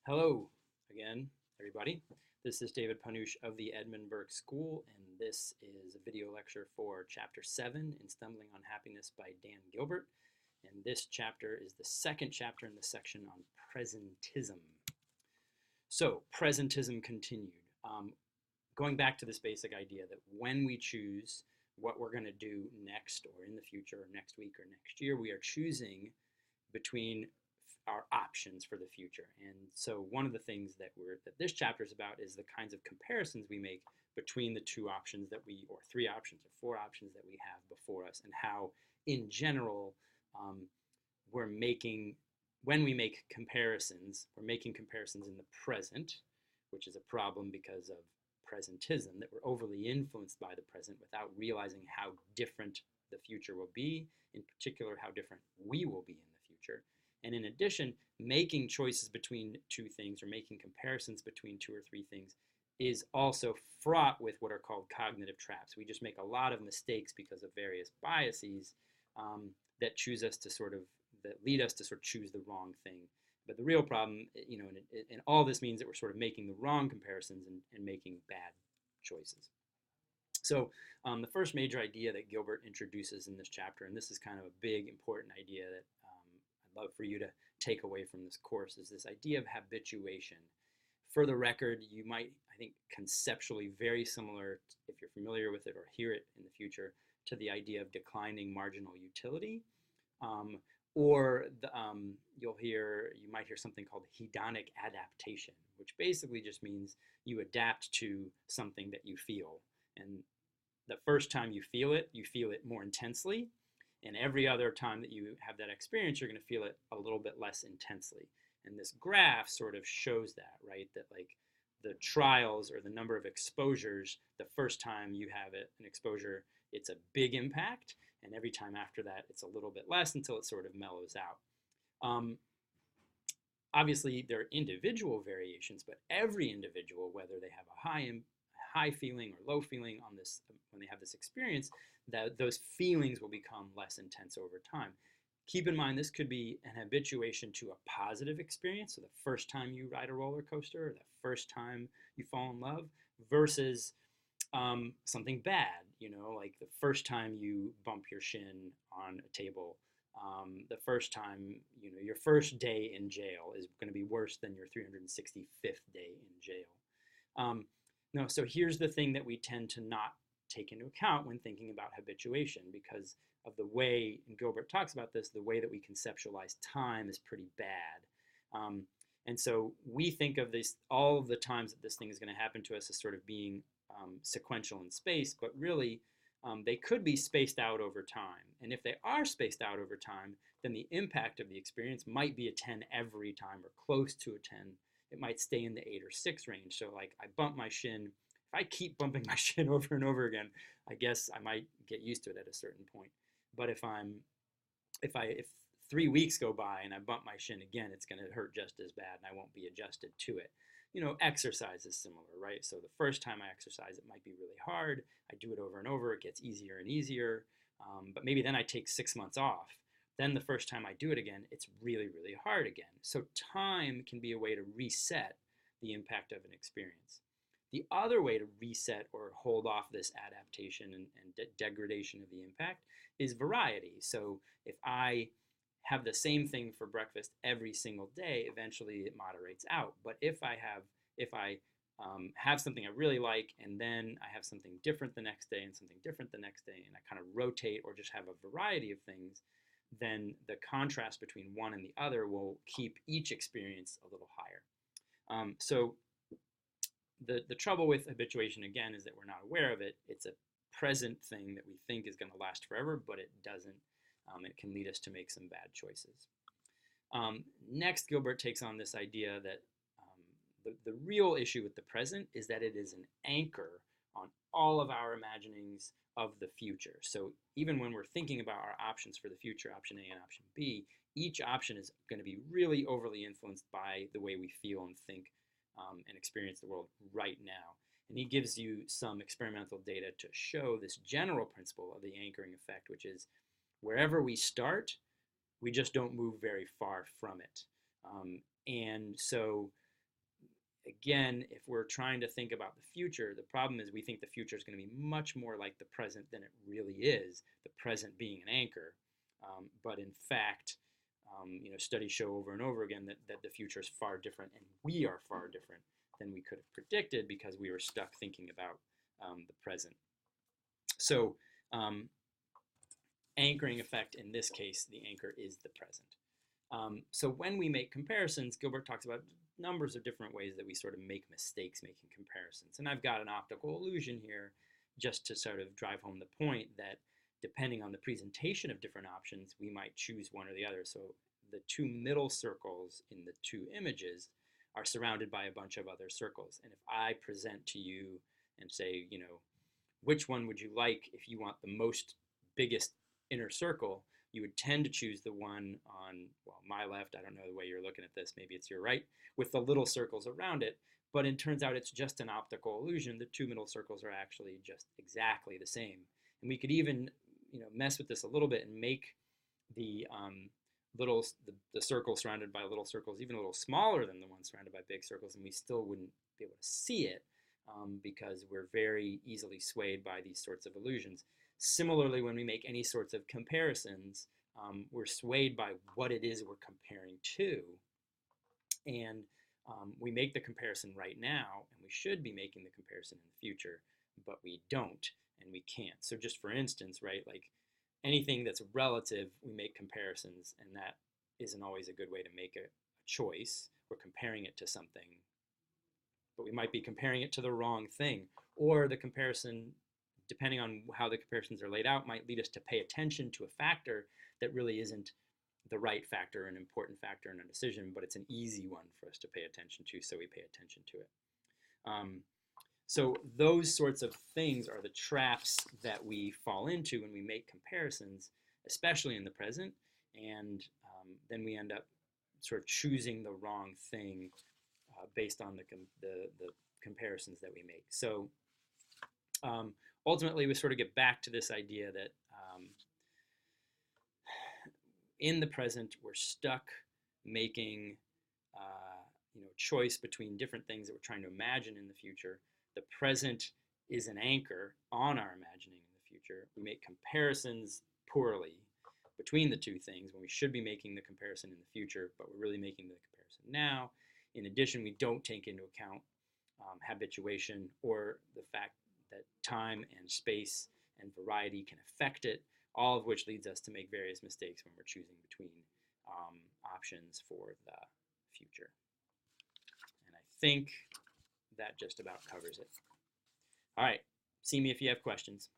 Hello again, everybody. This is David Panush of the Edmund Burke School, and this is a video lecture for Chapter 7 in Stumbling on Happiness by Dan Gilbert. And this chapter is the second chapter in the section on presentism. So, presentism continued. Going back to this basic idea that when we choose what we're going to do next or in the future or next week or next year, we are choosing between our options for the future. And so one of the things that this chapter is about is the kinds of comparisons we make between the two options that or three options or four options that we have before us, and how in general when we make comparisons, we're making comparisons in the present, which is a problem because of presentism, that we're overly influenced by the present without realizing how different the future will be, in particular how different we will be in the future. And in addition, making choices between two things or making comparisons between two or three things is also fraught with what are called cognitive traps. We just make a lot of mistakes because of various biases that lead us to sort of choose the wrong thing. But the real problem, and all this means that we're sort of making the wrong comparisons and making bad choices. So the first major idea that Gilbert introduces in this chapter, and this is kind of a big, important idea that I'd love for you to take away from this course, is this idea of habituation. For the record, you might, I think, conceptually very similar, if you're familiar with it or hear it in the future, to the idea of declining marginal utility. You might hear something called hedonic adaptation, which basically just means you adapt to something that you feel. And the first time you feel it more intensely. And every other time that you have that experience, you're going to feel it a little bit less intensely. And this graph sort of shows that, right? That like the trials or the number of exposures, the first time you have an exposure, it's a big impact. And every time after that, it's a little bit less until it sort of mellows out. Obviously, there are individual variations, but every individual, whether they have a high feeling or low feeling on this, when they have this experience, that those feelings will become less intense over time. Keep in mind, this could be an habituation to a positive experience, so the first time you ride a roller coaster, or the first time you fall in love, versus something bad, like the first time you bump your shin on a table, the first time, your first day in jail is going to be worse than your 365th day in jail. No, so here's the thing that we tend to not take into account when thinking about habituation, because of the way, and Gilbert talks about this, the way that we conceptualize time is pretty bad. And so we think of all of the times that this thing is going to happen to us as sort of being sequential in space, but really they could be spaced out over time. And if they are spaced out over time, then the impact of the experience might be a 10 every time or close to a 10. It might stay in the 8 or 6 range. So like I bump my shin. If I keep bumping my shin over and over again, I guess I might get used to it at a certain point. But if 3 weeks go by and I bump my shin again, it's going to hurt just as bad and I won't be adjusted to it. Exercise is similar, right? So the first time I exercise, it might be really hard. I do it over and over. It gets easier and easier. But maybe then I take 6 months off. Then the first time I do it again, it's really, really hard again. So time can be a way to reset the impact of an experience. The other way to reset or hold off this adaptation and degradation of the impact is variety. So if I have the same thing for breakfast every single day, eventually it moderates out. But if I have something I really like, and then I have something different the next day and something different the next day, and I kind of rotate or just have a variety of things, then the contrast between one and the other will keep each experience a little higher. So the trouble with habituation, again, is that we're not aware of it. It's a present thing that we think is going to last forever, but it doesn't. It can lead us to make some bad choices. Next, Gilbert takes on this idea that the real issue with the present is that it is an anchor on all of our imaginings of the future. So even when we're thinking about our options for the future, option A and option B, each option is going to be really overly influenced by the way we feel and think and experience the world right now. And he gives you some experimental data to show this general principle of the anchoring effect, which is wherever we start, we just don't move very far from it. And so again, if we're trying to think about the future, the problem is we think the future is going to be much more like the present than it really is, the present being an anchor. But in fact, studies show over and over again that the future is far different, and we are far different than we could have predicted because we were stuck thinking about the present. So anchoring effect, in this case, the anchor is the present. So when we make comparisons, Gilbert talks about numbers of different ways that we sort of make mistakes making comparisons. And I've got an optical illusion here just to sort of drive home the point that depending on the presentation of different options, we might choose one or the other. So the two middle circles in the two images are surrounded by a bunch of other circles. And if I present to you and say, which one would you like if you want the biggest inner circle, you would tend to choose the one on, well, my left, I don't know the way you're looking at this, maybe it's your right, with the little circles around it. But it turns out it's just an optical illusion. The two middle circles are actually just exactly the same. And we could even mess with this a little bit and make the the circle surrounded by little circles even a little smaller than the one surrounded by big circles, and we still wouldn't be able to see it because we're very easily swayed by these sorts of illusions. Similarly, when we make any sorts of comparisons, we're swayed by what it is we're comparing to, and we make the comparison right now, and we should be making the comparison in the future, but we don't, and we can't. So just for instance, right, like anything that's relative, we make comparisons, and that isn't always a good way to make a choice. We're comparing it to something, but we might be comparing it to the wrong thing, or the comparison, depending on how the comparisons are laid out, might lead us to pay attention to a factor that really isn't the right factor, an important factor in a decision, but it's an easy one for us to pay attention to, so we pay attention to it. So those sorts of things are the traps that we fall into when we make comparisons, especially in the present, and then we end up sort of choosing the wrong thing based on the comparisons that we make. So ultimately, we sort of get back to this idea that in the present, we're stuck making choice between different things that we're trying to imagine in the future. The present is an anchor on our imagining in the future. We make comparisons poorly between the two things when we should be making the comparison in the future, but we're really making the comparison now. In addition, we don't take into account habituation or the fact that time and space and variety can affect it, all of which leads us to make various mistakes when we're choosing between options for the future. And I think that just about covers it. All right, see me if you have questions.